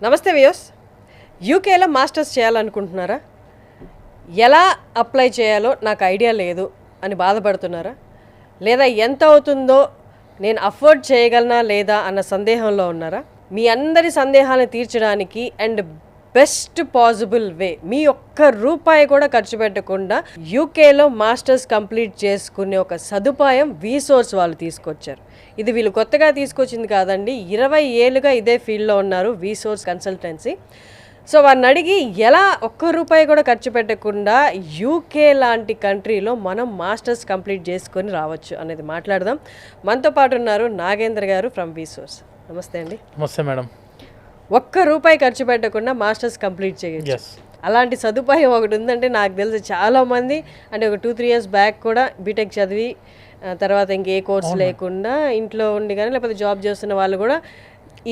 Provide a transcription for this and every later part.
నమస్తే వ్యూస్. యూకేలో మాస్టర్స్ చేయాలనుకుంటున్నారా? ఎలా అప్లై చేయాలో నాకు ఐడియా లేదు అని బాధపడుతున్నారా? లేదా ఎంత అవుతుందో నేను అఫోర్డ్ చేయగలనా లేదా అన్న సందేహంలో ఉన్నారా? మీ అందరి సందేహాలను తీర్చడానికి అండ్ బెస్ట్ పాసిబుల్ వే, మీ ఒక్క రూపాయి కూడా ఖర్చు పెట్టకుండా యూకేలో మాస్టర్స్ కంప్లీట్ చేసుకునే ఒక సదుపాయం వీసోర్స్ వాళ్ళు తీసుకొచ్చారు. ఇది వీళ్ళు కొత్తగా తీసుకొచ్చింది కాదండి, 20 ఏళ్ళుగా ఇదే ఫీల్డ్లో ఉన్నారు వీసోర్స్ కన్సల్టెన్సీ. సో వారిని అడిగి ఎలా ఒక్క రూపాయి కూడా ఖర్చు పెట్టకుండా యూకే లాంటి కంట్రీలో మనం మాస్టర్స్ కంప్లీట్ చేసుకొని రావచ్చు అనేది మాట్లాడదాం. మనతో పాటు ఉన్నారు నాగేంద్ర గారు ఫ్రమ్ వీసోర్స్. నమస్తే అండి. నమస్తే మేడం. ఒక్క రూపాయి ఖర్చు పెట్టకుండా మాస్టర్స్ కంప్లీట్ చేయొచ్చు. అలాంటి సదుపాయం ఒకటి ఉందంటే నాకు తెలిసి చాలామంది, అంటే ఒక 2-3 years బ్యాక్ కూడా బీటెక్ చదివి తర్వాత ఇంకే కోర్స్ లేకుండా ఇంట్లో ఉండి కానీ లేకపోతే జాబ్ చేస్తున్న వాళ్ళు కూడా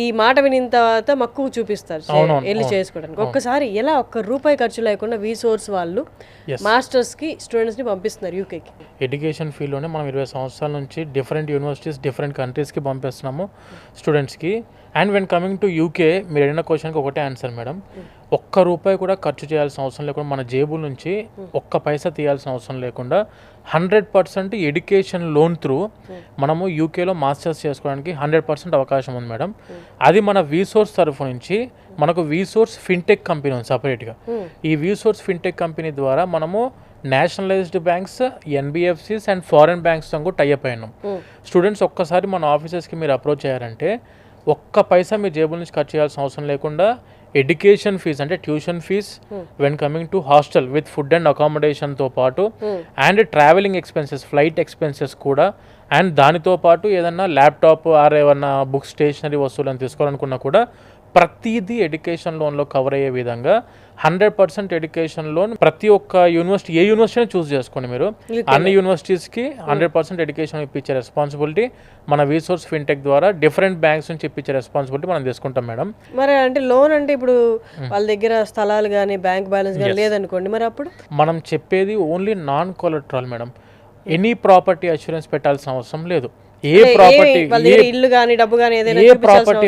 ఈ మాట వినిన తర్వాత మక్కువ చూపిస్తారు వెళ్ళి చేసుకోవడానికి. ఒక్కసారి ఎలా ఒక్క రూపాయి ఖర్చు లేకుండా వీసోర్స్ వాళ్ళు మాస్టర్స్కి స్టూడెంట్స్ని పంపిస్తున్నారు యూకేకి. ఎడ్యుకేషన్ ఫీల్డ్లోనే మనం 20 సంవత్సరాల నుంచి డిఫరెంట్ యూనివర్సిటీస్ డిఫరెంట్ కంట్రీస్కి పంపిస్తున్నాము స్టూడెంట్స్కి. And when coming to UK, మీరు అడిగిన క్వశ్చన్కి ఒకటే ఆన్సర్ మేడం. ఒక్క రూపాయి కూడా ఖర్చు చేయాల్సిన అవసరం లేకుండా, మన జేబుల నుంచి ఒక్క పైసా తీయాల్సిన అవసరం లేకుండా 100% ఎడ్యుకేషన్ లోన్ త్రూ మనము యూకేలో మాస్టర్స్ చేసుకోవడానికి 100% అవకాశం ఉంది మేడం. అది మన వీసోర్స్ తరఫు నుంచి మనకు వీసోర్స్ ఫిన్టెక్ కంపెనీ ఉంది సపరేట్గా. ఈ వీసోర్స్ ఫిన్టెక్ కంపెనీ ద్వారా మనము nationalised banks, NBFCs and foreign బ్యాంక్స్తో కూడా టైఅప్ అయినాం. స్టూడెంట్స్ ఒక్కసారి మన ఆఫీసెస్కి మీరు అప్రోచ్ అయ్యారంటే ఒక్క పైసా మీ జేబుల నుంచి ఖర్చు చేయాల్సిన అవసరం లేకుండా ఎడ్యుకేషన్ ఫీజ్ అంటే tuition fees, when coming to hostel with food and అకామిడేషన్తో పాటు and travelling expenses, flight expenses కూడా, అండ్ దానితో పాటు ఏదన్నా ల్యాప్టాప్ ఆర్ ఏమన్నా బుక్ స్టేషనరీ వస్తువులను తీసుకోవాలనుకున్నా కూడా ప్రతిదీ ఎడ్యుకేషన్ లోన్లో కవర్ అయ్యే విధంగా 100% ఎడ్యుకేషన్ లోన్ ప్రతి ఒక్క యూనివర్సిటీ, ఏ యూనివర్సిటీని చూస్ చేసుకోండి మీరు, అన్ని యూనివర్సిటీస్కి 100% ఎడ్యుకేషన్ ఇప్పించే రెస్పాన్సిబిలిటీ మన వీసోర్స్ ఫిన్టెక్ ద్వారా డిఫరెంట్ బ్యాంక్స్ నుంచి ఇప్పించే రెస్పాన్సిబిలిటీ మనం తీసుకుంటాం మేడం. మరి అంటే లోన్ అంటే ఇప్పుడు వాళ్ళ దగ్గర స్థలాలు కానీ బ్యాంక్ బ్యాలెన్స్ కానీ లేదనుకోండి, మరి అప్పుడు మనం చెప్పేది only non collateral madam. Any property assurance పెట్టాల్సిన అవసరం లేదు. ఏ ప్రాపర్టీ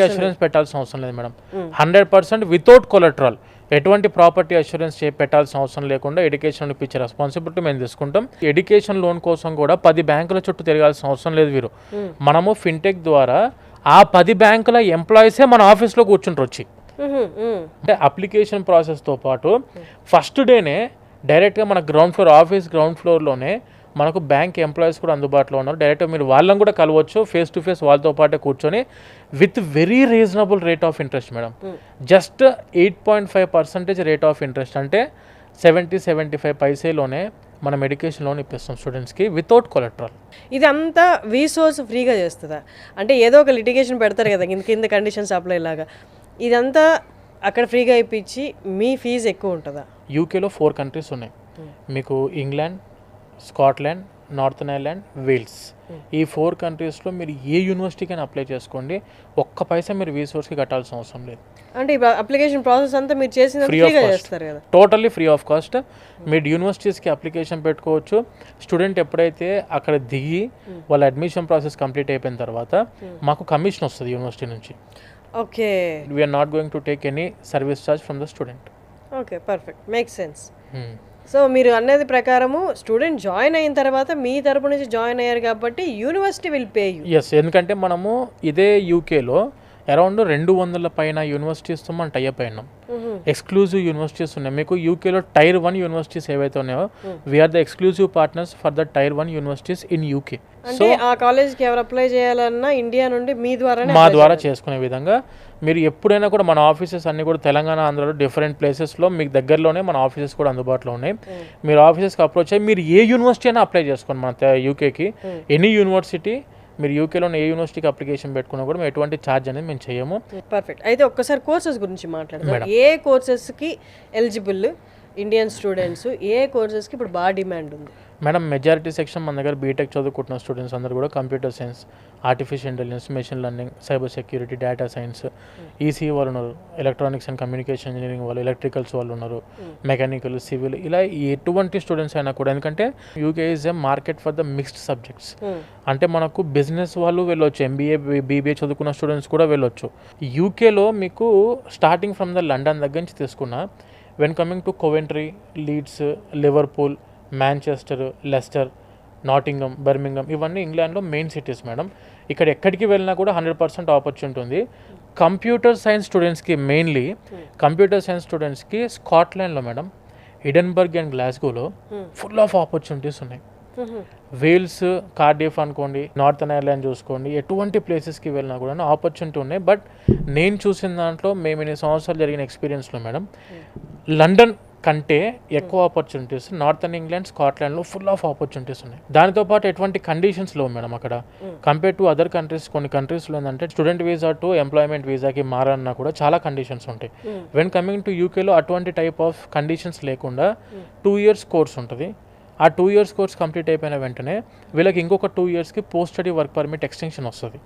అష్యూరెన్స్ పెట్టాల్సిన అవసరం లేదు మేడం. 100% వితౌట్ కొలెటరల్ ఎటువంటి ప్రాపర్టీ అష్యూరెన్స్ పెట్టాల్సిన అవసరం లేకుండా ఎడ్యుకేషన్ ఇప్పించే రెస్పాన్సిబిలిటీ మేము తీసుకుంటాం. ఎడ్యుకేషన్ లోన్ కోసం కూడా 10 బ్యాంకుల చుట్టూ తిరగాల్సిన అవసరం లేదు వీరు. మనము ఫిన్టెక్ ద్వారా ఆ 10 బ్యాంకుల ఎంప్లాయీసే మన ఆఫీస్లో కూర్చుంటారు వచ్చి. అంటే అప్లికేషన్ ప్రాసెస్తో పాటు ఫస్ట్ డేనే డైరెక్ట్గా మన గ్రౌండ్ ఫ్లోర్లోనే మనకు బ్యాంక్ ఎంప్లాయీస్ కూడా అందుబాటులో ఉన్నారు. డైరెక్ట్గా మీరు వాళ్ళని కూడా కలవచ్చు, ఫేస్ టు ఫేస్ వాళ్ళతో పాటే కూర్చొని with very reasonable rate of interest madam. Just 8.5% rate of interest, అంటే 70-75 పైసేలోనే మనం ఎడ్యుకేషన్ లోన్ ఇప్పిస్తాం స్టూడెంట్స్కి వితౌట్ కొలెటరల్. ఇదంతా వీసోర్స్ ఫ్రీగా చేస్తుందా? అంటే ఏదో ఒక లిటిగేషన్ పెడతారు కదా కింద కండిషన్స్ అప్లై లాగా, ఇదంతా అక్కడ ఫ్రీగా ఇప్పించి మీ ఫీజు ఎక్కువ ఉంటుందా? యూకేలో 4 కంట్రీస్ ఉన్నాయి మీకు, England, Scotland, northern Ireland, Wales. ఈ 4 కంట్రీస్లో మీరు ఏ యూనివర్సిటీకైనా అప్లై చేసుకోండి, ఒక్క పైసా మీరు వీసోర్స్కి కట్టాల్సిన అవసరం లేదు. అంటే అప్లికేషన్ ప్రాసెస్ అంతా మీరు చేసిన ఫ్రీగా చేస్తారు కదా? Totally free of cost. మీరు యూనివర్సిటీస్కి అప్లికేషన్ పెట్టుకోవచ్చు. స్టూడెంట్ ఎప్పుడైతే అక్కడ దిగి వాళ్ళ అడ్మిషన్ ప్రాసెస్ కంప్లీట్ అయిపోయిన తర్వాత మాకు కమిషన్ వస్తుంది యూనివర్సిటీ నుంచి. Okay, we're not going to take any service charge from the student. Okay, perfect, make sense. So మీరు అన్నది ప్రకారము స్టూడెంట్ జాయిన్ అయిన తర్వాత మీ తరపు నుంచి జాయిన్ అయ్యారు కాబట్టి university will pay you. Yes, ఎందుకంటే మనము ఇదే యూకేలో అరౌండ్ 200 పైన యూనివర్సిటీస్తో మనం టైఅప్ అయినాం. ఎక్స్క్లూజివ్ యూనివర్సిటీస్ ఉన్నాయి మీకు యూకేలో. Tier 1 యూనివర్సిటీస్ ఏవైతే ఉన్నాయో we're the exclusive partners for the Tier 1 universities in UK. అంటే ఆ కాలేజ్కి ఎవరు అప్లై చేయాలన్నా ఇండియా నుండి మా ద్వారా చేసుకునే విధంగా మీరు ఎప్పుడైనా కూడా మన ఆఫీసెస్ అన్ని కూడా తెలంగాణ, ఆంధ్రాలో డిఫరెంట్ ప్లేసెస్లో మీకు దగ్గరలోనే మన ఆఫీసెస్ కూడా అందుబాటులో ఉన్నాయి. మీరు ఆఫీసెస్కి అప్రోచ్ అయ్యి మీరు ఏ యూనివర్సిటీ అయినా అప్లై చేసుకోండి మన యూకేకి. ఎనీ యూనివర్సిటీ, మీరు యూకేలో ఏ యూనివర్సిటీకి అప్లికేషన్ పెట్టుకున్నా కూడా మేము ఎటువంటి ఛార్జ్ అనేది మేము చేయము. పర్ఫెక్ట్. అయితే ఒక్కసారి కోర్సెస్ గురించి మాట్లాడదాం. ఏ కోర్సెస్కి ఎలిజిబుల్ ఇండియన్ స్టూడెంట్స్, ఏ కోర్సెస్కి ఇప్పుడు బాగా డిమాండ్ ఉంది? మేడం మెజారిటీ సెక్షన్ మన దగ్గర బీటెక్ చదువుకుంటున్న స్టూడెంట్స్ అందరూ కూడా computer science, artificial intelligence, machine learning, cyber security, data science, EC వాళ్ళు ఉన్నారు, ఎలక్ట్రానిక్స్ అండ్ కమ్యూనికేషన్ ఇంజనీరింగ్ వాళ్ళు, ఎలక్ట్రికల్స్ వాళ్ళు ఉన్నారు, మెకానికల్, సివిల్, ఇలా ఎటువంటి స్టూడెంట్స్ అయినా కూడా. ఎందుకంటే UK is a market for the mixed subjects. అంటే మనకు బిజినెస్ వాళ్ళు వెళ్ళొచ్చు, ఎంబీఏ, బీబీఏ చదువుకున్న స్టూడెంట్స్ కూడా వెళ్ళొచ్చు. యూకేలో మీకు స్టార్టింగ్ ఫ్రమ్ ద లండన్ దగ్గర నుంచి తీసుకున్న, when coming to Coventry, leads, Liverpool, Manchester, Lester, నాటింగమ్, Birmingham, ఇవన్నీ ఇంగ్లాండ్లో మెయిన్ సిటీస్ మేడం. ఇక్కడ ఎక్కడికి వెళ్ళినా కూడా 100% ఆపర్చునిటీ ఉంది. కంప్యూటర్ సైన్స్ స్టూడెంట్స్కి మెయిన్లీ కంప్యూటర్ సైన్స్ స్టూడెంట్స్కి స్కాట్లాండ్లో మేడం, ఎడన్బర్గ్ అండ్ గ్లాస్గోలో ఫుల్ ఆఫ్ ఆపర్చునిటీస్ ఉన్నాయి. వేల్స్, కార్డిఫ్ అనుకోండి, నార్థన్ ఐర్లాండ్ చూసుకోండి, ఎటువంటి ప్లేసెస్కి వెళ్ళినా కూడా ఆపర్చునిటీ ఉన్నాయి. బట్ నేను చూసిన దాంట్లో మేము 8 సంవత్సరాలు జరిగిన ఎక్స్పీరియన్స్లో మేడం, లండన్ కంటే ఎక్కువ ఆపర్చునిటీస్ నార్థన్ ఇంగ్లాండ్, స్కాట్లాండ్లో ఫుల్ ఆఫ్ ఆపర్చునిటీస్ ఉన్నాయి. దానితో పాటు ఎటువంటి కండిషన్స్ లేవు మేడం అక్కడ కంపేర్ టు అదర్ కంట్రీస్. కొన్ని కంట్రీస్లో ఏంటంటే స్టూడెంట్ వీసా టు ఎంప్లాయ్మెంట్ వీసాకి మారన్నా కూడా చాలా కండిషన్స్ ఉంటాయి. వెన్ కమింగ్ టు యూకేలో అటువంటి టైప్ ఆఫ్ కండిషన్స్ లేకుండా 2 years కోర్స్ ఉంటుంది. ఆ 2 years కోర్స్ కంప్లీట్ అయిపోయిన వెంటనే వీళ్ళకి ఇంకొక 2 yearsకి post study work permit extension వస్తుంది.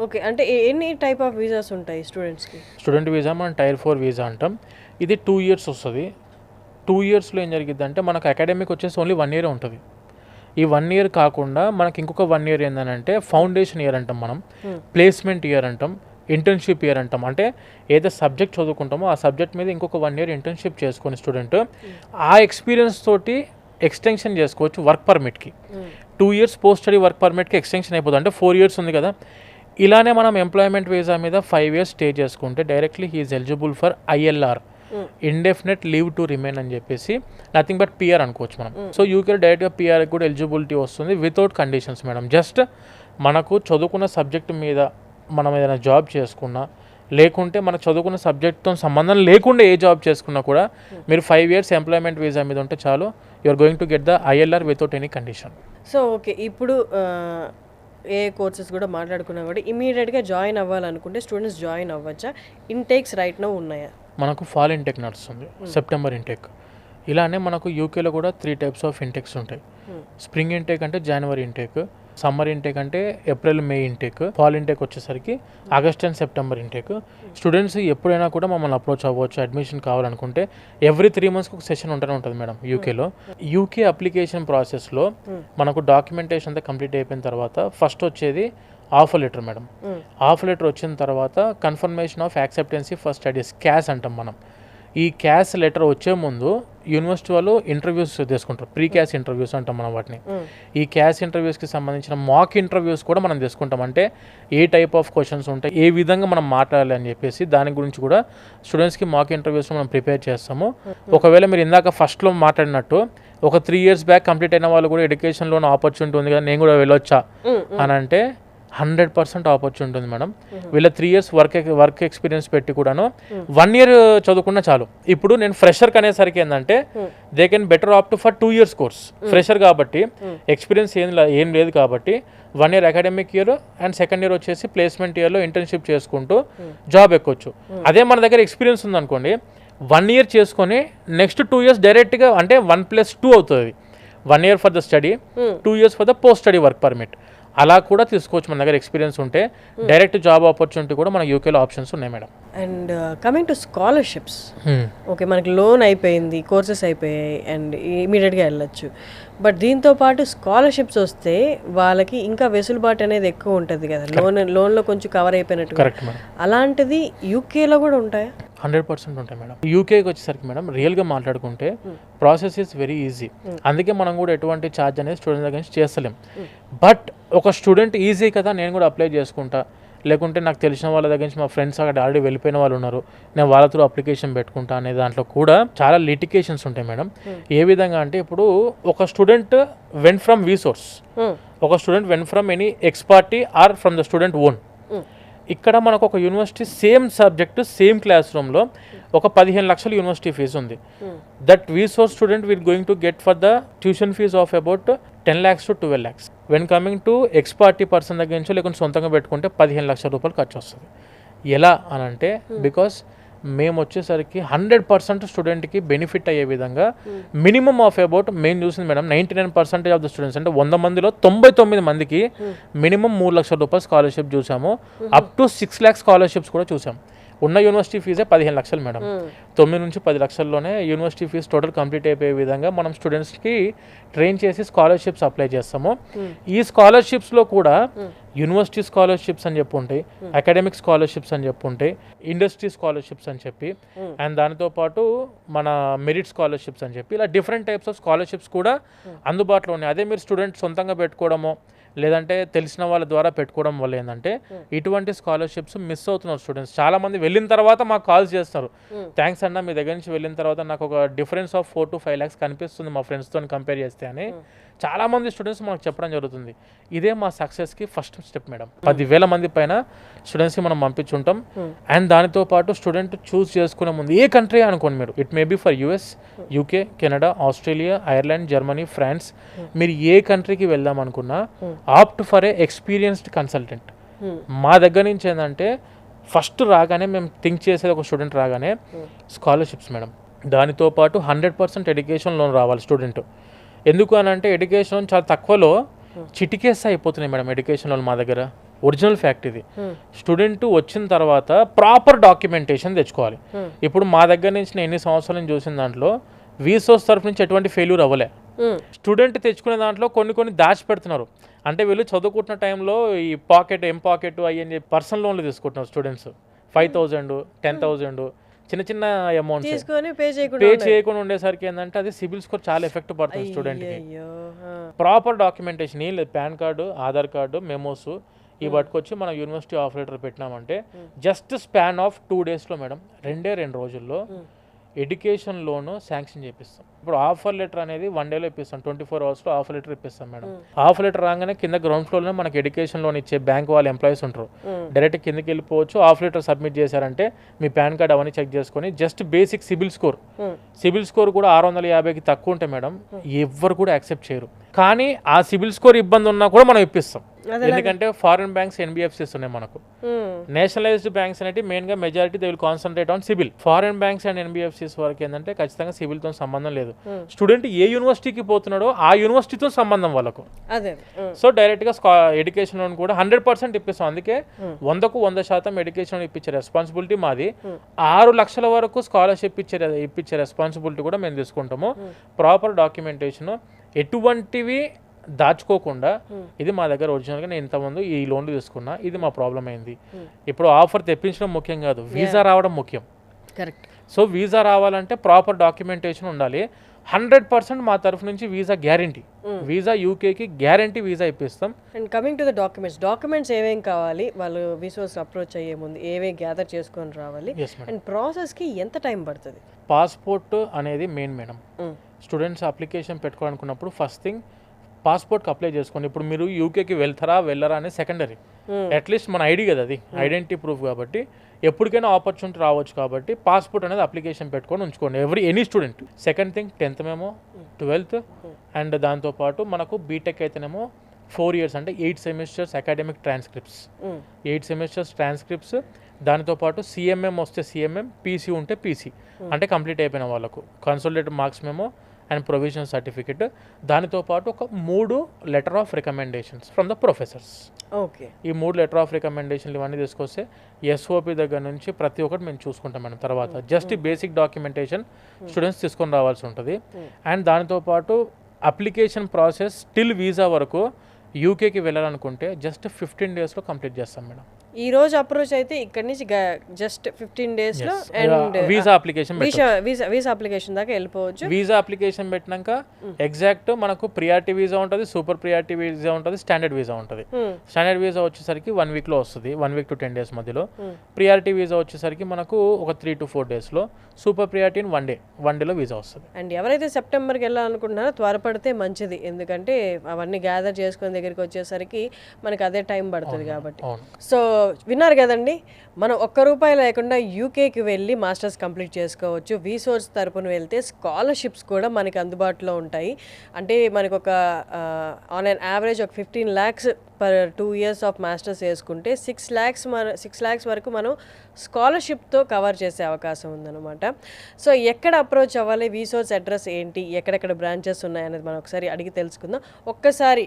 ఓకే, అంటే ఎన్ని టైప్ ఆఫ్ వీసాస్ ఉంటాయి స్టూడెంట్స్కి? స్టూడెంట్ వీసా మనం టైర్ 4 వీసా అంటాం. ఇది 2 years వస్తుంది. 2 yearsలో ఏం జరిగిద్ది అంటే మనకు అకాడమిక్ వచ్చేసి ఓన్లీ 1 year ఉంటుంది. ఈ 1 year కాకుండా మనకి ఇంకొక 1 year ఏంటంటే ఫౌండేషన్ ఇయర్ అంటాం మనం, ప్లేస్మెంట్ ఇయర్ అంటాం, ఇంటర్న్షిప్ ఇయర్ అంటాం. అంటే ఏదో సబ్జెక్ట్ చదువుకుంటామో ఆ సబ్జెక్ట్ మీద ఇంకొక 1 year ఇంటర్న్షిప్ చేసుకొని స్టూడెంట్ ఆ ఎక్స్పీరియన్స్ తోటి ఎక్స్టెన్షన్ చేసుకోవచ్చు వర్క్ పర్మిట్కి. 2 years పోస్ట్ స్టడీ వర్క్ పర్మిట్కి ఎక్స్టెన్షన్ అయిపోతుంది. అంటే 4 years ఉంది కదా. ఇలానే మనం ఎంప్లాయ్మెంట్ వీసా మీద 5 years స్టే చేసుకుంటే directly he's eligible for ILR, indefinite leave to remain అని చెప్పేసి, నథింగ్ బట్ పిఆర్ అనుకోవచ్చు మనం. సో యూకేలో డైరెక్ట్గా పిఆర్ కూడా ఎలిజిబిలిటీ వస్తుంది వితౌట్ కండిషన్స్ మేడం. జస్ట్ మనకు చదువుకున్న సబ్జెక్ట్ మీద మనం ఏదైనా జాబ్ చేసుకున్నా, లేకుంటే మనకు చదువుకున్న సబ్జెక్ట్తో సంబంధం లేకుండా ఏ జాబ్ చేసుకున్నా కూడా మీరు 5 years ఎంప్లాయ్మెంట్ వీసా మీద ఉంటే చాలు, you're going to get the ILR without any condition. So okay, ఇప్పుడు ఏ కోర్సెస్ కూడా మాట్లాడుకున్నా కూడా ఇమీడియట్గా జాయిన్ అవ్వాలనుకుంటే స్టూడెంట్స్ జాయిన్ అవ్వచ్చా? ఇంటేక్స్ రైట్ నౌ ఉన్నాయా? మనకు ఫాల్ ఇంటేక్ నడుస్తుంది, సెప్టెంబర్ ఇంటేక్. ఇలానే మనకు యూకేలో కూడా 3 types ఆఫ్ ఇంటేక్స్ ఉంటాయి. స్ప్రింగ్ ఇంటేక్ అంటే జనవరి ఇంటేక్, సమ్మర్ ఇంటేక్ అంటే April May intake, fall intake వచ్చేసరికి August and September intake. Students ఎప్పుడైనా కూడా మమ్మల్ని అప్రోచ్ అవ్వచ్చు అడ్మిషన్ కావాలనుకుంటే. ఎవ్రీ 3 monthsకి ఒక సెషన్ ఉంటూనే ఉంటుంది మేడం యూకేలో. యూకే అప్లికేషన్ ప్రాసెస్లో మనకు డాక్యుమెంటేషన్ అంతా కంప్లీట్ అయిపోయిన తర్వాత ఫస్ట్ వచ్చేది offer letter madam. Offer letter వచ్చిన తర్వాత confirmation of acceptance for studies, CAS అంటాం మనం. ఈ క్యాస్ లెటర్ వచ్చే ముందు యూనివర్సిటీ వాళ్ళు ఇంటర్వ్యూస్ తీసుకుంటారు, ప్రీ క్యాస్ ఇంటర్వ్యూస్ అంటాం మనం వాటిని. ఈ క్యాస్ ఇంటర్వ్యూస్కి సంబంధించిన మాక్ ఇంటర్వ్యూస్ కూడా మనం తీసుకుంటాం. అంటే ఏ టైప్ ఆఫ్ క్వశ్చన్స్ ఉంటాయి, ఏ విధంగా మనం మాట్లాడాలి అని చెప్పేసి దాని గురించి కూడా స్టూడెంట్స్కి మాక్ ఇంటర్వ్యూస్ మనం ప్రిపేర్ చేస్తాము. ఒకవేళ మీరు ఇందాక ఫస్ట్లో మాట్లాడినట్టు ఒక 3 years బ్యాక్ కంప్లీట్ అయిన వాళ్ళు కూడా ఎడ్యుకేషన్ లోన్ ఆపర్చునిటీ ఉంది కదా, నేను కూడా వెళ్ళొచ్చా అని అంటే 100% ఆపర్చునిటీ ఉంది మేడం. వీళ్ళ 3 years వర్క్ ఎక్స్పీరియన్స్ పెట్టి కూడాను 1 year చదువుకున్నా చాలు. ఇప్పుడు నేను ఫ్రెషర్కి అనేసరికి ఏంటంటే they can better opt for 2 years course. Fresher కాబట్టి ఎక్స్పీరియన్స్ ఏం లేదు కాబట్టి 1 year academic year and second year వచ్చేసి ప్లేస్మెంట్ ఇయర్లో ఇంటర్న్షిప్ చేసుకుంటూ జాబ్ ఎక్కొచ్చు. అదే మన దగ్గర ఎక్స్పీరియన్స్ ఉందనుకోండి, 1 year చేసుకొని నెక్స్ట్ 2 years డైరెక్ట్గా అంటే 1+2 అవుతుంది. 1 year for the study, 2 years for the post study work permit. అలా కూడా తీసుకోవచ్చు మన దగ్గర ఎక్స్పీరియన్స్ ఉంటే. డైరెక్ట్ జాబ్ ఆపర్చునిటీ కూడా మన యూకేలో ఆప్షన్స్ ఉన్నాయి madam. And coming to scholarships, okay మనకి లోన్ అయిపోయింది, కోర్సెస్ అయిపోయాయి అండ్ ఇమీడియట్గా వెళ్ళొచ్చు. బట్ దీంతో పాటు స్కాలర్షిప్స్ వస్తే వాళ్ళకి ఇంకా వెసులుబాటు అనేది ఎక్కువ ఉంటుంది కదా, లోన్లో కొంచెం కవర్ అయిపోయినట్టు. Correct madam. అలాంటిది యూకేలో కూడా ఉంటాయా? 100% ఉంటాయి మేడం. యూకేకి వచ్చేసరికి మేడం రియల్గా మాట్లాడుకుంటే ప్రాసెస్ ఈజ్ వెరీ ఈజీ. అందుకే మనం కూడా ఎటువంటి ఛార్జ్ అనేది స్టూడెంట్ దగ్గర నుంచి చేస్తలేం. బట్ ఒక స్టూడెంట్ ఈజీ కదా నేను కూడా అప్లై చేసుకుంటా, లేకుంటే నాకు తెలిసిన వాళ్ళ దగ్గర నుంచి మా ఫ్రెండ్స్ అక్కడ ఆల్రెడీ వెళ్ళిపోయిన వాళ్ళు ఉన్నారు, నేను వాళ్ళ త్రూ అప్లికేషన్ పెట్టుకుంటా అనే దాంట్లో కూడా చాలా లిటికేషన్స్ ఉంటాయి మేడం. ఏ విధంగా అంటే ఇప్పుడు ఒక student when from we source, ఒక student when from any ex party or from the student own. ఇక్కడ మనకు ఒక university same subject same class రూమ్లో ఒక 15 lakhs యూనివర్సిటీ ఫీజు ఉంది. That we source student will going to get for the tuition fees of about 10 lakhs to 12 lakhs. When coming to ex party person దగ్గర నుంచి లేకుంటే సొంతంగా పెట్టుకుంటే 15 lakhs రూపాయలు ఖర్చు వస్తుంది. ఎలా అని అంటే బికాస్ మేము వచ్చేసరికి 100% స్టూడెంట్కి బెనిఫిట్ అయ్యే విధంగా మినిమమ్ ఆఫ్ అబౌట్ మేము చూసింది మేడం 99% ఆఫ్ ద స్టూడెంట్స్ అంటే 100 మందిలో 99 మందికి మినిమం 3 లక్షల రూపాయలు స్కాలర్షిప్ చూసాము, అప్ టు 6 lakhs స్కాలర్షిప్స్ కూడా చూసాం. ఉన్న యూనివర్సిటీ ఫీజే 15 లక్షలు మేడం. 9 నుంచి 10 లక్షల్లోనే యూనివర్సిటీ ఫీజు టోటల్ కంప్లీట్ అయిపోయే విధంగా మనం స్టూడెంట్స్కి ట్రైన్ చేసి స్కాలర్షిప్స్ అప్లై చేస్తాము. ఈ స్కాలర్షిప్స్లో కూడా యూనివర్సిటీ స్కాలర్షిప్స్ అని చెప్పి ఉంటాయి, అకాడమిక్ స్కాలర్షిప్స్ అని చెప్పి ఉంటాయి, ఇండస్ట్రీ స్కాలర్షిప్స్ అని చెప్పి, అండ్ దానితో పాటు మన మెరిట్ స్కాలర్షిప్స్ అని చెప్పి ఇలా డిఫరెంట్ టైప్స్ ఆఫ్ స్కాలర్షిప్స్ కూడా అందుబాటులో ఉన్నాయి. అదే మీరు స్టూడెంట్ సొంతంగా పెట్టుకోవడమో లేదంటే తెలిసిన వాళ్ళ ద్వారా పెట్టుకోవడం వల్ల ఏంటంటే ఇటువంటి స్కాలర్షిప్స్ మిస్ అవుతున్నారు స్టూడెంట్స్. చాలామంది వెళ్ళిన తర్వాత మాకు కాల్స్ చేస్తారు, థ్యాంక్స్ అన్న మీ దగ్గర నుంచి వెళ్ళిన తర్వాత నాకు ఒక డిఫరెన్స్ ఆఫ్ 4 to 5 lakhs కనిపిస్తుంది మా ఫ్రెండ్స్తో కంపేర్ చేస్తే అని చాలామంది స్టూడెంట్స్ మనకు చెప్పడం జరుగుతుంది. ఇదే మా సక్సెస్కి ఫస్ట్ స్టెప్ మేడం. 10,000 మంది పైన స్టూడెంట్స్కి మనం పంపించుంటాం. అండ్ దానితో పాటు స్టూడెంట్ చూస్ చేసుకునే ముందు ఏ కంట్రీ అనుకోండి మీరు, it may be for US, UK, Canada, Australia, Ireland, Germany, France, మీరు ఏ కంట్రీకి వెళ్దాం అనుకున్నా opt for a experienced consultant. మా దగ్గర నుంచి ఏంటంటే ఫస్ట్ రాగానే మేము థింక్ చేసేది ఒక స్టూడెంట్ రాగానే స్కాలర్షిప్స్ మేడం. దానితో పాటు 100% ఎడ్యుకేషన్ లోన్ రావాలి స్టూడెంట్. ఎందుకు అని అంటే ఎడ్యుకేషన్ చాలా తక్కువలో చిటికేస్తే అయిపోతున్నాయి మేడం ఎడ్యుకేషన్ లోన్ మా దగ్గర. ఒరిజినల్ ఫ్యాక్ట్ ఇది. స్టూడెంట్ వచ్చిన తర్వాత ప్రాపర్ డాక్యుమెంటేషన్ తెచ్చుకోవాలి. ఇప్పుడు మా దగ్గర నుంచి నేను ఎన్ని సంవత్సరాల నుంచి చూసిన దాంట్లో వీసోస్ తరఫు నుంచి ఎటువంటి ఫెయిల్యూర్ అవ్వలే. స్టూడెంట్ తెచ్చుకునే దాంట్లో కొన్ని దాచి పెడుతున్నారు. అంటే వీళ్ళు చదువుకుంటున్న టైంలో ఈ పాకెట్ అయ్యి అని చెప్పి పర్సనల్ లోన్లు తీసుకుంటున్నారు స్టూడెంట్స్. 5,000, 10,000 చిన్న అమౌంట్స్ పే చేయకుండా ఉండేసరికి ఏంటంటే అది సిబిల్ స్కోర్ చాలా ఎఫెక్ట్ పడుతుంది స్టూడెంట్కి. ప్రాపర్ డాక్యుమెంటేషన్ ఏం లేదు, PAN card, Aadhaar card, memos ఈ పట్టుకొచ్చి మనం యూనివర్సిటీ ఆఫర్ లెటర్ పెట్టినామంటే జస్ట్ స్పాన్ ఆఫ్ 2 daysలో మేడం 2 రోజుల్లో ఎడ్యుకేషన్ లోన్ శాంక్షన్ చేపిస్తాం. ఇప్పుడు ఆఫర్ లెటర్ అనేది 1 dayలో ఇప్పిస్తాం, 24 hours ఆఫర్ లెటర్ ఇప్పిస్తాం మేడం. ఆఫర్ లెటర్ రాగానే కింద గ్రౌండ్ ఫ్లోర్లో మనకి ఎడ్యుకేషన్ లోన్ ఇచ్చే బ్యాంక్ వాళ్ళ ఎంప్లాయీస్ ఉంటారు, డైరెక్ట్ కిందకి వెళ్ళిపోవచ్చు. ఆఫర్ లెటర్ సబ్మిట్ చేశారంటే మీ పాన్ కార్డ్ అవన్నీ చెక్ చేసుకొని జస్ట్ బేసిక్ సిబిల్ స్కోర్ కూడా 650కి తక్కువ ఉంటే మేడం ఎవ్వరు కూడా యాక్సెప్ట్ చేయరు. కానీ ఆ సిబిల్ స్కోర్ ఇబ్బంది ఉన్నా కూడా మనం ఇప్పిస్తాం. ఎందుకంటే ఫారిన్ బ్యాంక్స్, NBFCs ఉన్నాయి మనకు. నేషనలైజ్డ్ బ్యాంక్స్ అనేవి మెయిన్గా majority they will concentrate on CIBIL. Foreign banks and NBFCs వరకు ఏంటంటే ఖచ్చితంగా సిబిల్తో సంబంధం లేదు. స్టూడెంట్ ఏ యూనివర్సిటీకి పోతున్నాడో ఆ యూనివర్సిటీతో సంబంధం వాళ్ళకు. సో డైరెక్ట్గా ఎడ్యుకేషన్ లోన్ కూడా 100% ఇప్పిస్తాం. అందుకే 100కు 100% ఎడ్యుకేషన్ లోన్ ఇప్పించే రెస్పాన్సిబిలిటీ మాది. 6 లక్షల వరకు స్కాలర్షిప్ ఇప్పించే రెస్పాన్సిబిలిటీ కూడా మేము తీసుకుంటాము. ప్రాపర్ డాక్యుమెంటేషన్ ఎటువంటివి దాచుకోకుండా ఇది మా దగ్గర ఒరిజినల్గా నేను ఇంతకుముందు ఈ లోన్లు తీసుకున్నా, ఇది మా ప్రాబ్లం అయింది. ఇప్పుడు ఆఫర్ తెప్పించడం ముఖ్యం కాదు, వీసా రావడం ముఖ్యం. కరెక్ట్. సో వీసా రావాలంటే ప్రాపర్ డాక్యుమెంటేషన్ ఉండాలి. 100% మా తరఫు నుంచి వీసా గ్యారంటీ, వీసా యూకేకి గ్యారంటీ వీసా ఇప్పిస్తాం. And coming to the documents ఏమేమి కావాలి, వాళ్ళు వీసాస్ అప్రోచ్ అయ్యే ముందు ఏమేమి గ్యాదర్ చేసుకొని రావాలి, అండ్ ప్రాసెస్కి ఎంత టైం పడుతుంది? పాస్పోర్ట్ అనేది మెయిన్ మేడం. స్టూడెంట్స్ అప్లికేషన్ పెట్టుకోవాలనుకున్నప్పుడు ఫస్ట్ థింగ్ పాస్పోర్ట్కి అప్లై చేసుకోండి. ఇప్పుడు మీరు యూకేకి వెళ్ళరా అనేది సెకండరీ. అట్లీస్ట్ మన ఐడి కదా, అది ఐడెంటిటీ ప్రూఫ్ కాబట్టి ఎప్పటికైనా ఆపర్చునిటీ రావచ్చు. కాబట్టి పాస్పోర్ట్ అనేది అప్లికేషన్ పెట్టుకొని ఉంచుకోండి any student. Second thing 10th memo 12th, and దాంతోపాటు మనకు బీటెక్ అయితేనేమో 4 years అంటే 8 semesters academic transcripts, 8 semesters transcripts. దానితో పాటు CMM వస్తే CMM, PC ఉంటే PC అంటే కంప్లీట్ అయిపోయిన వాళ్ళకు consolidated marks memo and provisional certificate. దానితో పాటు ఒక 3 letter of recommendations from the professors. Okay. ఈ 3 లెటర్ ఆఫ్ రికమెండేషన్లు ఇవన్నీ తీసుకొస్తే SOP దగ్గర నుంచి ప్రతి ఒక్కటి మేము చూసుకుంటాం మేడం. తర్వాత జస్ట్ బేసిక్ డాక్యుమెంటేషన్ స్టూడెంట్స్ తీసుకొని రావాల్సి ఉంటుంది. అండ్ దానితో పాటు అప్లికేషన్ ప్రాసెస్ టిల్ వీసా వరకు యూకేకి వెళ్ళాలనుకుంటే జస్ట్ 15 daysలో కంప్లీట్ చేస్తాం మేడం. ఈ రోజు అప్రోచ్ అయితే ఇక్కడ నుంచి జస్ట్ 15 daysలో అండ్ వీసా అప్లికేషన్ దాకా వెళ్ళిపోవచ్చు. వీసా అప్లికేషన్ పెట్టినాక ఎగ్జాక్ట్ మనకు ప్రియారిటీ వీసా ఉంటుంది, సూపర్ ప్రియారిటీ వీసా ఉంటుంది, స్టాండర్డ్ వీసా ఉంటుంది. స్టాండర్డ్ వీసా వచ్చేసరికి 1 weekలో వస్తుంది, 1 week to 10 days మధ్యలో. ప్రియారిటీ వీసా వచ్చేసరికి మనకు ఒక 3 to 4 daysలో, సూపర్ ప్రియారిటీ 1 dayలో వీసా వస్తుంది. అండ్ ఎవరైతే సెప్టెంబర్కి వెళ్ళాలనుకుంటున్నారో త్వరపడితే మంచిది, ఎందుకంటే అవన్నీ గ్యాదర్ చేసుకుని దగ్గరికి వచ్చేసరికి మనకి అదే టైం పడుతుంది కాబట్టి. సో విన్నారు కదండి, మనం ₹1 లేకుండా యూకేకి వెళ్ళి మాస్టర్స్ కంప్లీట్ చేసుకోవచ్చు. వీసోర్స్ తరపున వెళ్తే స్కాలర్షిప్స్ కూడా మనకి అందుబాటులో ఉంటాయి. అంటే మనకు ఒక ఆన్ అన్ యావరేజ్ ఒక 15 lakhs per 2 years of masters వేసుకుంటే 6 lakhs వరకు మనం స్కాలర్షిప్తో కవర్ చేసే అవకాశం ఉందన్నమాట. సో ఎక్కడ అప్రోచ్ అవ్వాలి, వీసోర్స్ అడ్రస్ ఏంటి, ఎక్కడెక్కడ బ్రాంచెస్ ఉన్నాయనేది మనం ఒకసారి అడిగి తెలుసుకుందాం. ఒక్కసారి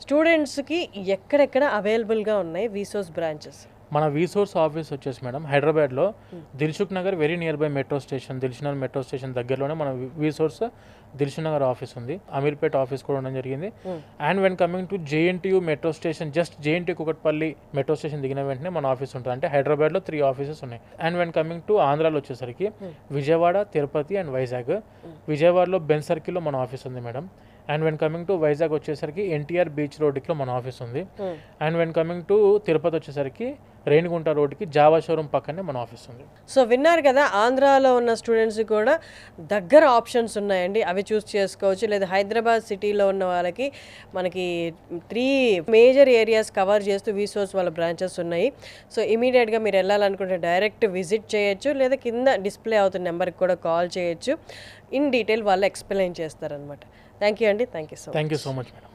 స్టూడెంట్స్కి ఎక్కడెక్కడ అవైలబుల్గా ఉన్నాయి వీసోర్స్ బ్రాంచెస్? మన వీసోర్స్ ఆఫీస్ వచ్చేసి మేడం హైదరాబాద్లో Dilsukh Nagar very near by metro station, Dilsukh metro station దగ్గరలోనే మన వీసోర్స్ దిల్సుఖ్ నగర్ ఆఫీస్ ఉంది. అమీర్పేట ఆఫీస్ కూడా ఉండడం జరిగింది. And when coming to JNTU metro station, just JNTU Kukatpally metro station దిగిన వెంటనే మన ఆఫీస్ ఉంటుంది. అంటే హైదరాబాద్లో 3 ఆఫీసెస్ ఉన్నాయి. అండ్ వెన్ కమింగ్ టు ఆంధ్రాలో వచ్చేసరికి విజయవాడ, తిరుపతి అండ్ వైజాగ్. విజయవాడలో బెన్ సర్కిల్లో మన ఆఫీస్ ఉంది madam. And when coming to Vizag వచ్చేసరికి NTR బీచ్ రోడ్డులో మన ఆఫీస్ ఉంది. And when coming to Tirupati వచ్చేసరికి రేణిగుంట రోడ్డుకి జావా షోరూమ్ పక్కనే మన ఆఫీస్ ఉంది. సో విన్నారు కదా, ఆంధ్రాలో ఉన్న స్టూడెంట్స్ కూడా దగ్గర ఆప్షన్స్ ఉన్నాయండి, అవి చూస్ చేసుకోవచ్చు. లేదా హైదరాబాద్ సిటీలో ఉన్న వాళ్ళకి మనకి 3 మేజర్ ఏరియాస్ కవర్ చేస్తూ వీసోర్స్ వాళ్ళ బ్రాంచెస్ ఉన్నాయి. సో ఇమీడియట్గా మీరు వెళ్ళాలనుకుంటే డైరెక్ట్ విజిట్ చేయొచ్చు, లేదా కింద డిస్ప్లే అవుతున్న నెంబర్కి కూడా కాల్ చేయొచ్చు. ఇన్ డీటెయిల్ వాళ్ళు ఎక్స్ప్లెయిన్ చేస్తారనమాట. థ్యాంక్ యూ అండి. Thank you so much madam.